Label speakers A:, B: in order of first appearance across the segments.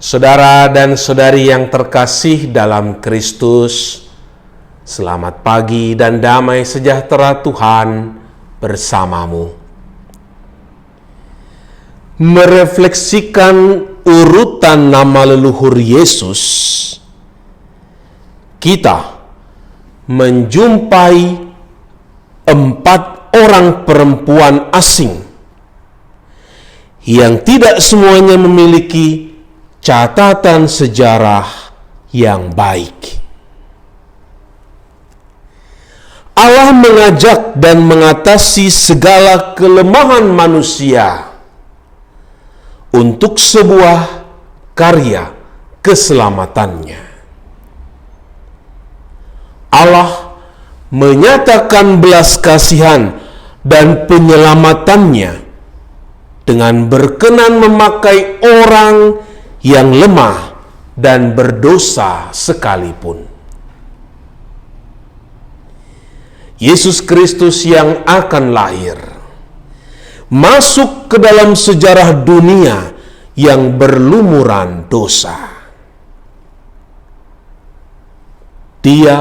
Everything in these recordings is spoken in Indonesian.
A: Saudara dan saudari yang terkasih dalam Kristus, selamat pagi dan damai sejahtera Tuhan bersamamu. Merefleksikan urutan nama leluhur Yesus, kita menjumpai 4 orang perempuan asing yang tidak semuanya memiliki catatan sejarah yang baik. Allah mengajak dan mengatasi segala kelemahan manusia untuk sebuah karya keselamatannya. Allah menyatakan belas kasihan dan penyelamatannya dengan berkenan memakai orang yang lemah dan berdosa sekalipun. Yesus Kristus yang akan lahir masuk ke dalam sejarah dunia yang berlumuran dosa. Dia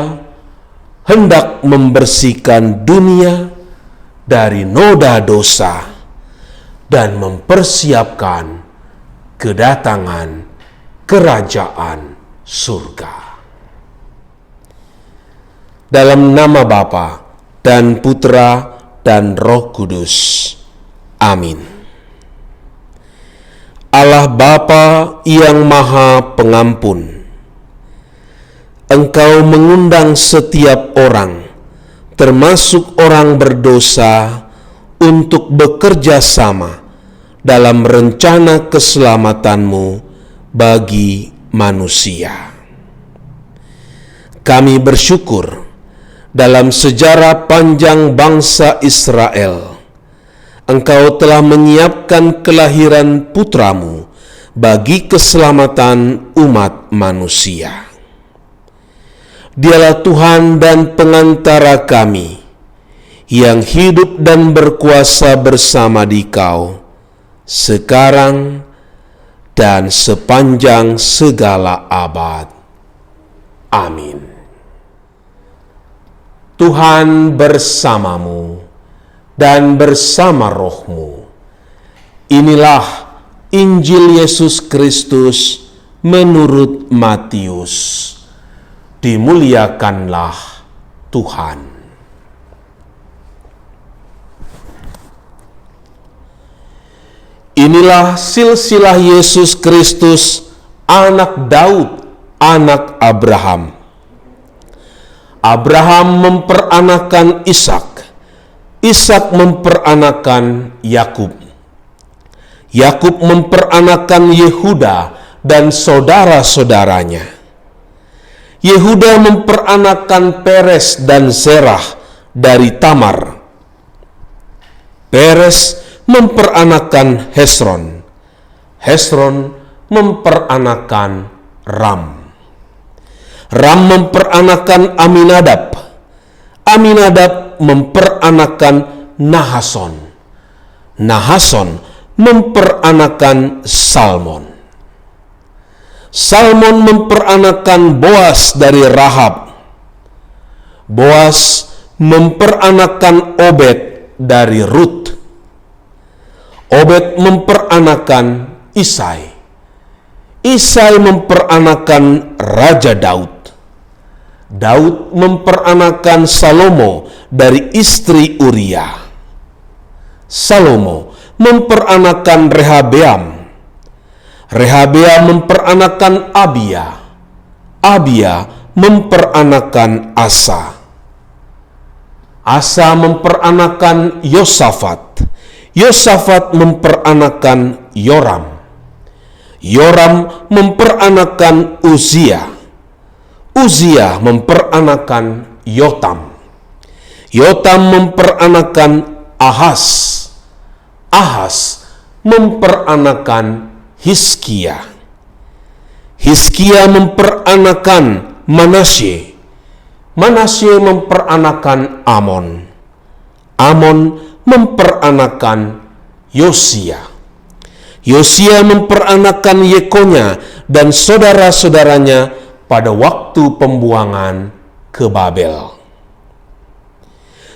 A: hendak membersihkan dunia dari noda dosa dan mempersiapkan kedatangan kerajaan surga. Dalam nama Bapa dan Putra dan Roh Kudus. Amin. Allah Bapa yang Maha Pengampun, Engkau mengundang setiap orang, termasuk orang berdosa, untuk bekerja sama dalam rencana keselamatanmu bagi manusia. Kami bersyukur dalam sejarah panjang bangsa Israel, Engkau telah menyiapkan kelahiran putramu bagi keselamatan umat manusia. Dialah Tuhan dan pengantara kami, yang hidup dan berkuasa bersama Dikau, sekarang dan sepanjang segala abad. Amin. Tuhan bersamamu dan bersama rohmu. Inilah Injil Yesus Kristus menurut Matius. Dimuliakanlah Tuhan. Inilah silsilah Yesus Kristus, anak Daud, anak Abraham. Abraham memperanakan Ishak, Ishak memperanakan Yakub, Yakub memperanakan Yehuda dan saudara-saudaranya. Yehuda memperanakan Peres dan Zerah dari Tamar. Peres memperanakan Hesron, Hesron memperanakan Ram, Ram memperanakan Aminadab, Aminadab memperanakan Nahason, Nahason memperanakan Salmon, Salmon memperanakan Boas dari Rahab, Boas memperanakan Obed dari Rut, Obed memperanakan Isai, Isai memperanakan Raja Daud, Daud memperanakan Salomo dari istri Uria, Salomo memperanakan Rehabeam, Rehabeam memperanakan Abia, Abia memperanakan Asa, Asa memperanakan Yosafat, Yosafat memperanakan Yoram, Yoram memperanakan Uzia, Uzia memperanakan Yotam, Yotam memperanakan Ahas, Ahas memperanakan Hizkia, Hizkia memperanakan Manasye, Manasye memperanakan Amon, Amon memperanakan Yosia, Yosia memperanakan Yekonya dan saudara-saudaranya pada waktu pembuangan ke Babel.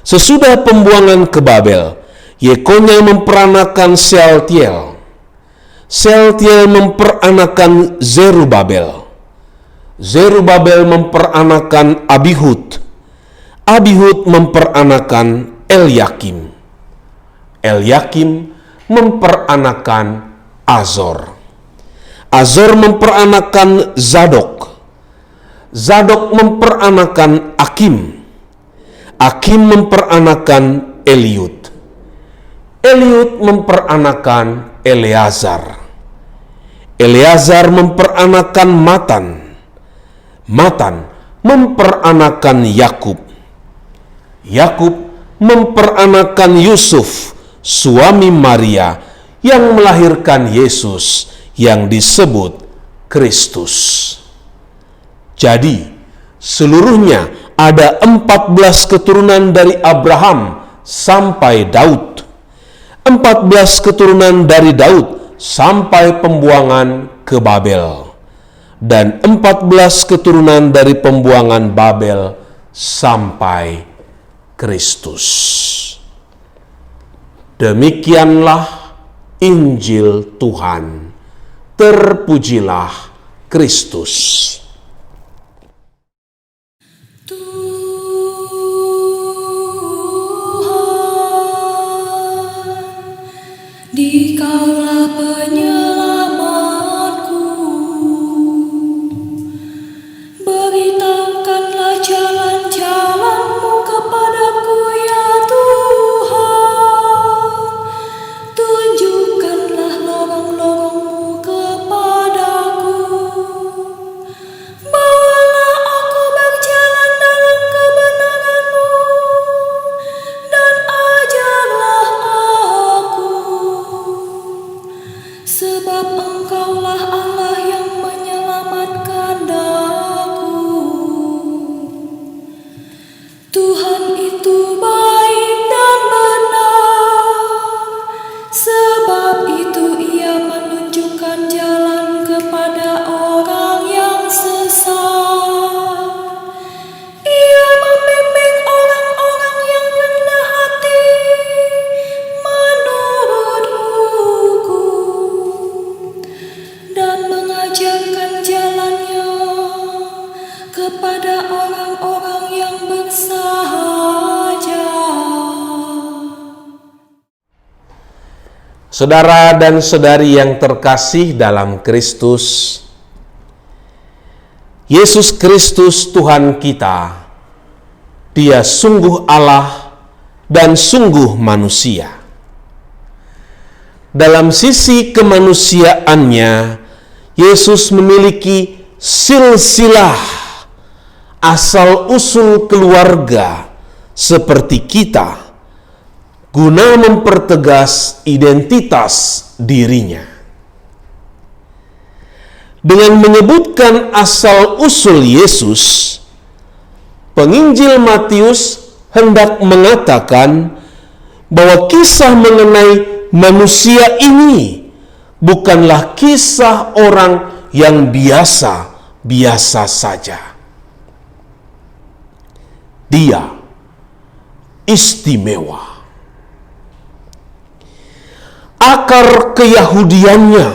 A: Sesudah pembuangan ke Babel, Yekonya memperanakan Sealtiel. Sealtiel memperanakan Zerubabel. Zerubabel memperanakan Abihud. Abihud memperanakan Elyakim. Elyakim memperanakan Azor. Azor memperanakan Zadok. Zadok memperanakan Akim. Akim memperanakan Eliud. Eliud memperanakan Eleazar. Eleazar memperanakan Matan. Matan memperanakan Yakub. Yakub memperanakan Yusuf, suami Maria, yang melahirkan Yesus yang disebut Kristus. Jadi, seluruhnya ada 14 keturunan dari Abraham sampai Daud. 14 keturunan dari Daud sampai pembuangan ke Babel. Dan 14 keturunan dari pembuangan Babel sampai Kristus. Demikianlah Injil Tuhan. Terpujilah Kristus.
B: Dikaulah penyelamatku, beritahukanlah jalan-jalan-Mu kepadaku ya Tuhan, tunjukkanlah lorong-lorong-Mu kepadaku, bawalah aku berjalan dalam kebenaran-Mu, dan ajarlah aku. Sebab Engkaulah Allah yang menyelamatkan daku. Tuhan itu baik dan benar, sebab itu Ia menunjukkan jalan kepada orang yang sesat. Ia membimbing orang-orang yang rendah hati menurut hukum, dan mengajarkan jalannya kepada orang-orang yang bersahaja.
A: Saudara dan saudari yang terkasih dalam Kristus, Yesus Kristus Tuhan kita, Dia sungguh Allah dan sungguh manusia. Dalam sisi kemanusiaannya, Yesus memiliki silsilah asal-usul keluarga seperti kita, guna mempertegas identitas dirinya. Dengan menyebutkan asal-usul Yesus, penginjil Matius hendak mengatakan bahwa kisah mengenai manusia ini bukanlah kisah orang yang biasa-biasa saja. Dia istimewa. Akar keyahudiannya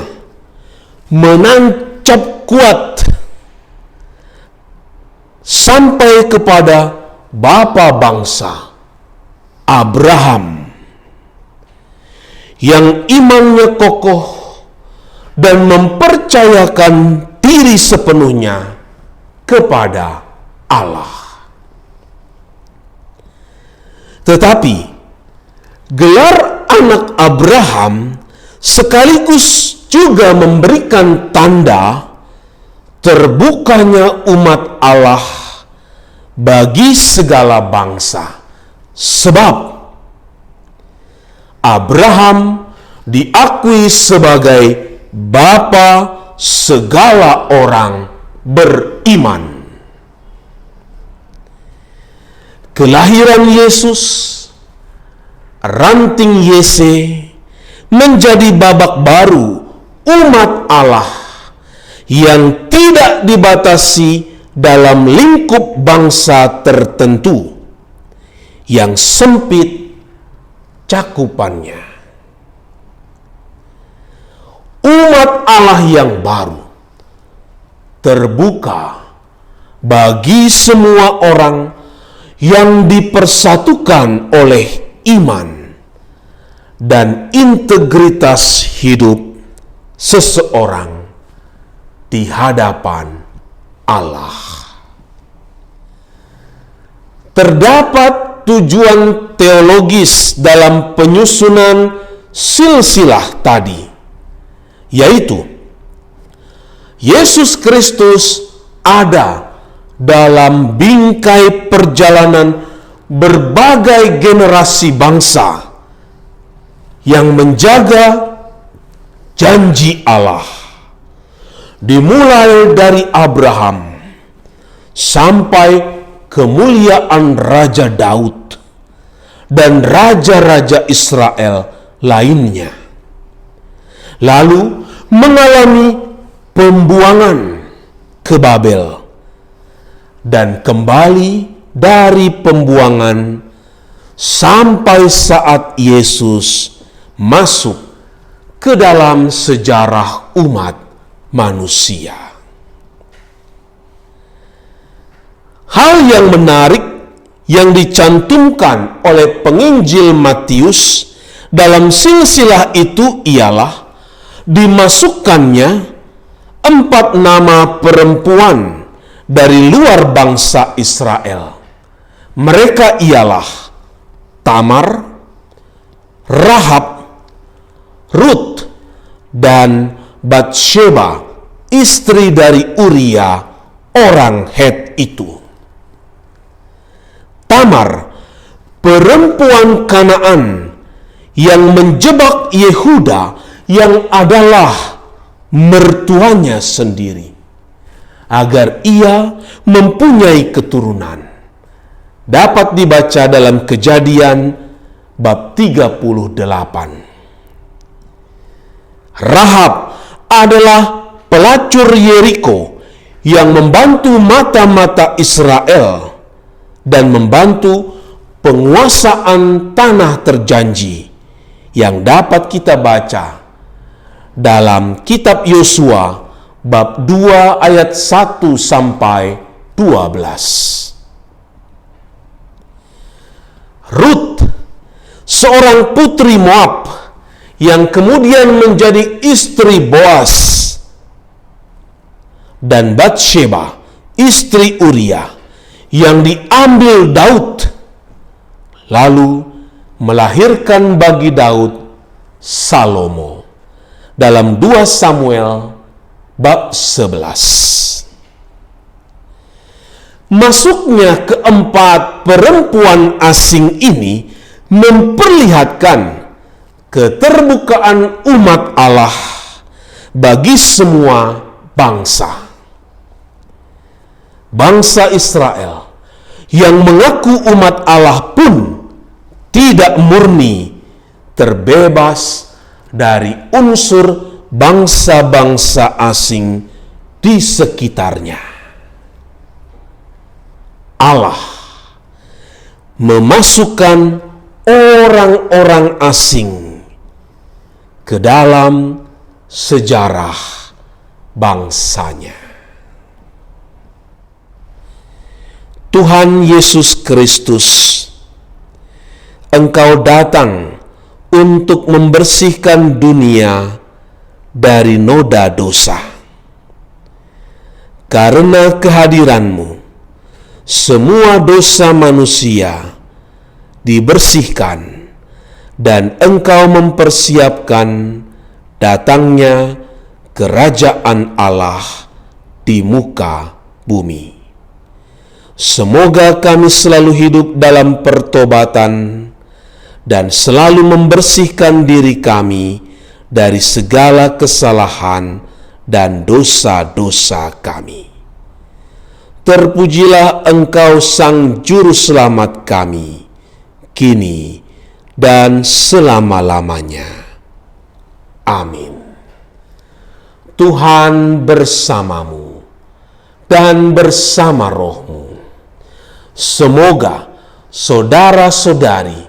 A: menancap kuat sampai kepada bapa bangsa Abraham, yang imannya kokoh dan mempercayakan diri sepenuhnya kepada Allah. Tetapi gelar anak Abraham sekaligus juga memberikan tanda terbukanya umat Allah bagi segala bangsa. Sebab Abraham diakui sebagai bapa segala orang beriman. Kelahiran Yesus, ranting Yese, menjadi babak baru umat Allah yang tidak dibatasi dalam lingkup bangsa tertentu yang sempit cakupannya. Umat Allah yang baru terbuka bagi semua orang yang dipersatukan oleh iman dan integritas hidup seseorang di hadapan Allah. Terdapat tujuan teologis dalam penyusunan silsilah tadi, yaitu Yesus Kristus ada dalam bingkai perjalanan berbagai generasi bangsa yang menjaga janji Allah, dimulai dari Abraham sampai kemuliaan Raja Daud dan raja-raja Israel lainnya, lalu mengalami pembuangan ke Babel dan kembali dari pembuangan sampai saat Yesus masuk ke dalam sejarah umat manusia. Hal yang menarik yang dicantumkan oleh penginjil Matius dalam silsilah itu ialah dimasukkannya 4 nama perempuan dari luar bangsa Israel. Mereka ialah Tamar, Rahab, Rut, dan Batsheba, istri dari Uria, orang Het itu. Tamar, perempuan Kanaan yang menjebak Yehuda yang adalah mertuanya sendiri, agar ia mempunyai keturunan. Dapat dibaca dalam Kejadian bab 38. Rahab adalah pelacur Yeriko yang membantu mata-mata Israel dan membantu penguasaan tanah terjanji yang dapat kita baca dalam kitab Yosua bab 2 ayat 1 sampai 12. Rut, seorang putri Moab yang kemudian menjadi istri Boas, dan Batsheba, istri Uria, yang diambil Daud, lalu melahirkan bagi Daud Salomo dalam 2 Samuel bab 11. Masuknya keempat perempuan asing ini memperlihatkan keterbukaan umat Allah bagi semua bangsa. Bangsa Israel yang mengaku umat Allah pun tidak murni terbebas dari unsur bangsa-bangsa asing di sekitarnya. Allah memasukkan orang-orang asing ke dalam sejarah bangsanya. Tuhan Yesus Kristus, Engkau datang untuk membersihkan dunia dari noda dosa. Karena kehadiran-Mu, semua dosa manusia dibersihkan dan Engkau mempersiapkan datangnya kerajaan Allah di muka bumi. Semoga kami selalu hidup dalam pertobatan dan selalu membersihkan diri kami dari segala kesalahan dan dosa-dosa kami. Terpujilah Engkau Sang Juru Selamat kami, kini dan selama-lamanya. Amin. Tuhan bersamamu dan bersama rohmu. Semoga saudara-saudari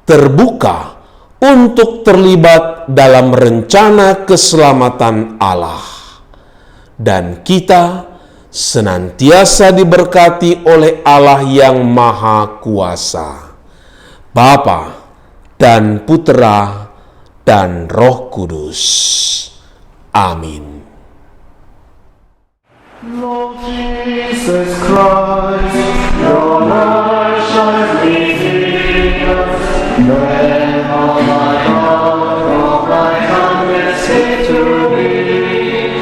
A: terbuka untuk terlibat dalam rencana keselamatan Allah, dan kita senantiasa diberkati oleh Allah yang Maha Kuasa, Bapa dan Putera dan Roh Kudus. Amin.
C: Lord Jesus Christ, your light shines within us. Then all my heart, all my kindness victory.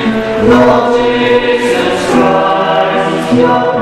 C: Lord Jesus Christ, your